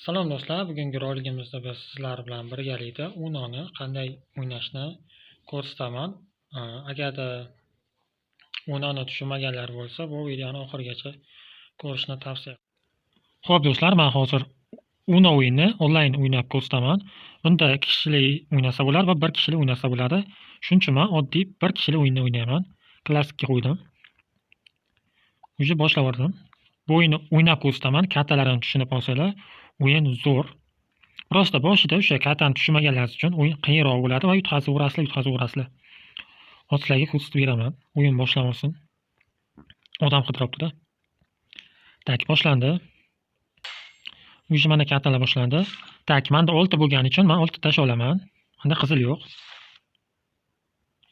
Salom do'stlar, bugungi roligimizda biz sizlar bilan birgalikda Uno'ni qanday o'ynashni ko'rsataman. Agarda Uno'ni tushunmaganlar bo'lsa, bu videoni oxirigacha ko'rishni tavsiya etaman. Xo'p do'stlar, men hozir Uno o'yinini onlayn o'ynab ko'rsataman. Bunda 2 kishilik o'ynasa bo'ladi va 1 kishilik o'ynasa bo'ladi. Shuning uchun men oddiy 1 kishilik o'yinni o'ynayman. Klassikka qo'ydim. Uje boshlab yubordim. Bu o'yinni o'ynab ko'rsataman. Kartalarini tushunib olsanglar, o'yin zo'r. Prosta boshida o'sha kartani tushunmaganlar uchun o'yin qiyinroq bo'ladi va yutqazib. Hozir sizlarga ko'rsatib beraman. O'yin boshlansin. Odam qidiryapti-da. Tak, boshlandi. Uje mana kartalar boshlandi. Tak, menda 6 bo'lgani uchun men 6 tashlab olaman. Menda qizil yo'q.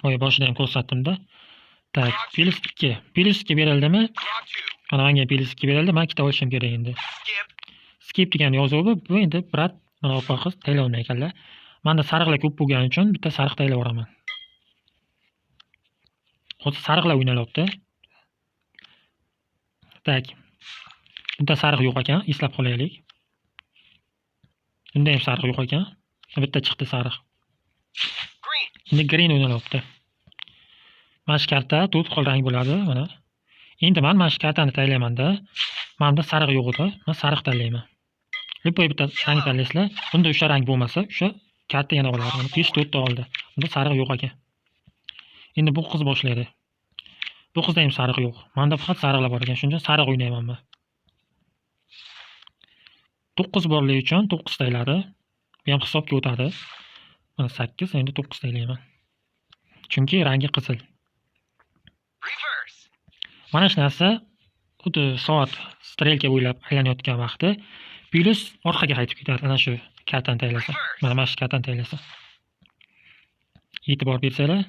Voy, boshida ham ko'rsatdim-da. Tak, pilis 2. Pilis 2 berildimi? Mana menga pilis 2 berildi. Men ikkita olishim kerak endi. Skip degan yozuvi bu endi brat mana opa qiz tayla olmay ekanlar. Menda sariqlar ko'p bo'lgani uchun bitta sariq tayla olaman. Hozir sariqlar o'ynalyapti. Tak. Bunda sariq yo'q ekan, eslab qolaylik. Bunda ham sariq yo'q ekan. Bitta chiqdi sariq. Endi green o'ynalyapti. Mana shu karta 4 xil rang bo'ladi, mana. Endi men mana shu kartani taylayman-da. Menda sariq yo'q edi. Men sariq tanlayman. Lepoy bitta rang tanlaysizlar. Bunda o'sha rang bo'lmasa, o'sha karta yana qoladi. Mana 5 ta oldi. Bunda sariq yo'q ekan. Endi bu qiz boshlaydi. Bu qizda ham sariq yo'q. Menda faqat sariqlar bor ekan. Shuning uchun sariq o'ynayman men. 9 borligi uchun 9 tayladi. Bu ham hisobga o'tadi. Mana 8, endi 9 taylayman. Chunki rangi qizil. Mana shu narsa xuddi soat strelka bo'ylab aylanayotgan vaqtda pilis orqaga qaytib ketadi. Ana shu kartani taylasa. Mana shu kartani taylasa. E'tibor bersanglar.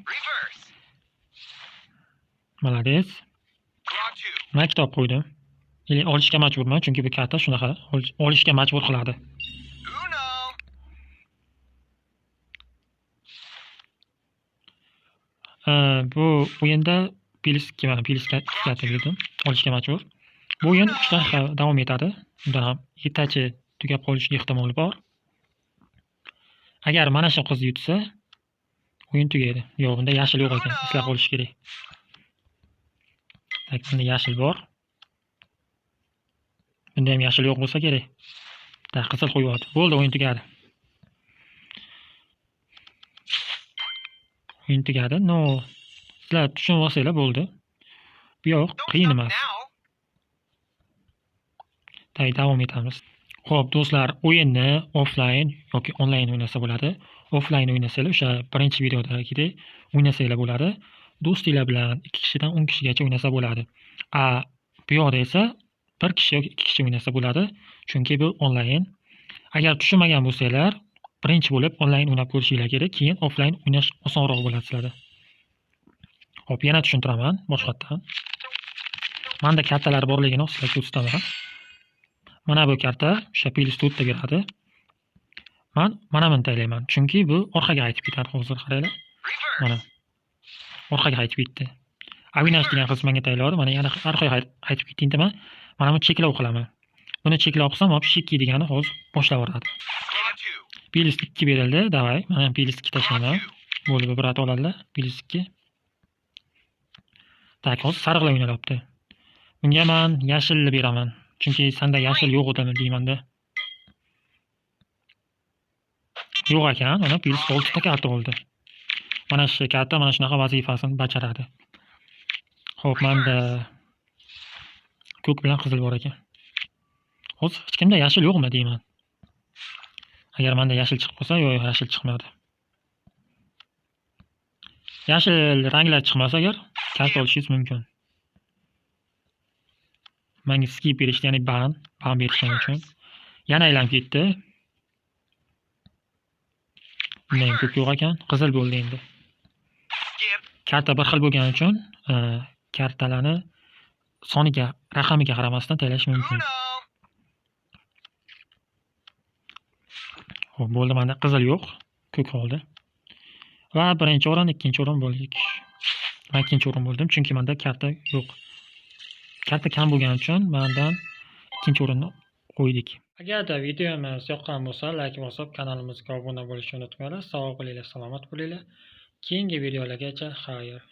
Malades. Men kitob qo'ydim. Olishga majburman, chunki bu karta shunaqa olishga majbur qiladi. Bu o'yinda pilis karta berdim. Olishga majbur. Bu o'yin 3 daqiqa davom etadi. Undan ham yetakchi tugab qolish ehtimoli bor. Agar mana shu qiz yutsa, o'yin tugaydi. Yo'q, bunda yashil yo'q ekan, eslab qolish kerak. Tak, bunda yashil bor. Bunda ham yashil yo'q bo'lsa kerak. Tak, qizil qo'yibdi. Bo'ldi, o'yin tugadi. O'yin tugadi. No. Sizlar tushunib olsanglar bo'ldi. Bu yo'q, qiyin emas. Tak, davom etamiz. Xo'p, do'stlar, o'yinni offline yoki onlayn o'ynasa bo'ladi. Offline o'ynasanglar, o'sha birinchi videodagidek o'ynasanglar bo'ladi. Do'stinglar bilan 2 kishidan 10 kishigacha o'ynasa bo'ladi. Bu yoqda esa 1 kishi yoki 2 kishi o'ynasa bo'ladi. Chunki bu onlayn. Agar tushunmagan bo'lsanglar, birinchi bo'lib onlayn o'ynab ko'rishinglar kerak, keyin offlayn o'ynash osonroq bo'ladi sizlarda. Xo'p, yana tushuntiraman boshqatdan. Menda kartalar borligini sizlarga ko'rsataman. Mana bu karta o'sha pilis 4 ta beradi. Men mana buni taylayman, chunki bu orqaga qaytib ketadi. Hozir qaranglar. Mana orqaga qaytib ketdi. Avinash degan qiz menga tayladi. Mana yana orqaga qaytib ketdi. Mana buni cheklov qilaman. Buni cheklov qilsam, hop shikki degani hozir boshlab yuboradi. Pilis 2 berildi, davay. Mana pilis 2 tashlayman. Bo'ldi, bir rat oladilar. Pilis 2. Tak, hozir sariqlar o'ynalyapti. Bunga men yashilni beraman. Chunki senda yashil yo'q odam deymanda. Yo'q ekan, mana pilis 6 ta karta oldi. Mana shu karta mana shunaqa vazifasini bajaradi. Xo'p, menda ko'k bilan qizil bor ekan. Hozir hech kimda yashil yo'qmi deyman. Agar menda yashil chiqib qolsa, yo'q, yashil chiqmadi. Yashil ranglar chiqmasa agar karta olishingiz mumkin. Menga skip berish, ya'ni ban berishim uchun. Yana aylanib ketdi. Bunday ko'k yo'q ekan, qizil bo'ldi endi. Karta bir xil bo'lgani uchun kartalarni soniga, raqamiga qaramasdan taylash mumkin. Xo'p, bo'ldi, menda qizil yo'q, ko'k qoldi. Va birinchi o'rin, ikkinchi o'rin bo'ldik. Men ikkinchi o'rin bo'ldim, chunki menda karta yo'q. Karta kam bo'lgani uchun mendan ikkinchi o'rinni qo'ydik. Agarda videomiz yoqqan bo'lsa, like bosib, kanalimizga obuna bo'lishni unutmanglar. Sog' bo'linglar, salomat bo'linglar. Keyingi videolargacha xayr.